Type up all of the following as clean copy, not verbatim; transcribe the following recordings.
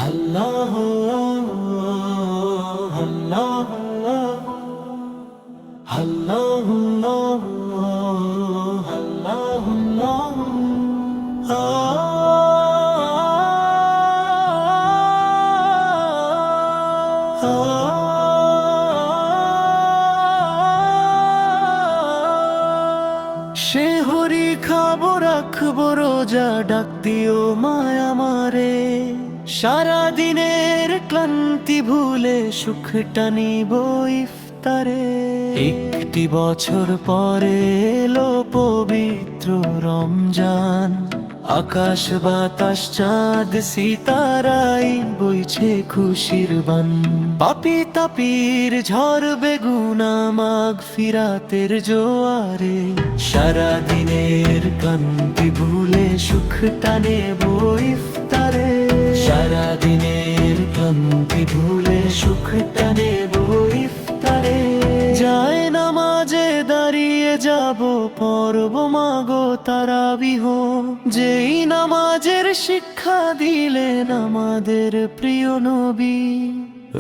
আল্লাহ আল্লাহ আল্লাহ আল্লাহ সে হরি খাবো রাখবো রোজা, ডাক দিও মায় আমারে। সারা দিনের ক্লান্তি ভুলে সুখটা নিব ইফতারে। একটি বছর পরে এলো পবিত্র রমজান, আকাশ বাতাস চাঁদ সিতারাই বইছে খুশির বান। পাপি তাপির ঝরবে গুনাহ মাগফিরাতের জোয়ারে। সারা দিনের ক্লান্তি ভুলে সুখটা নেব ইফতারে। সারা দিনের ক্লান্তি ভুলে সুখটা নেব ইফতারে। যায় নামাজে দাঁড়িয়ে যাব, পড়ব মাগো তারাবিহ। যেই নামাজের শিক্ষা দিলেন আমাদের প্রিয় নবী।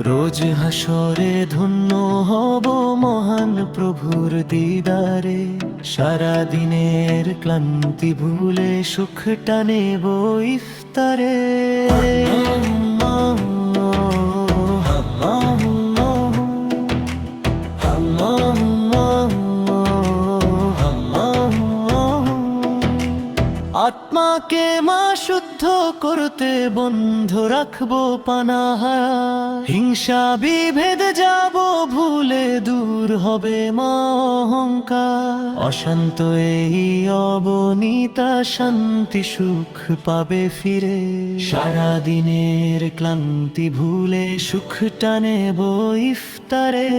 রোজ হাসরে ধন্য হব মহান প্রভুর দিদারে। সারা দিনের ক্লান্তি ভুলে সুখটা নেব ইফতারে। আত্মাকে মা শুদ্ধ করতে বন্ধ রাখবো পানাহা। হিংসা বিভেদ যাব ভুলে, দূর হবে মা অহংকার। অশান্ত এই অবনীতা শান্তি সুখ পাবে ফিরে। সারা দিনের ক্লান্তি ভুলে সুখটা নেব ইফতারে।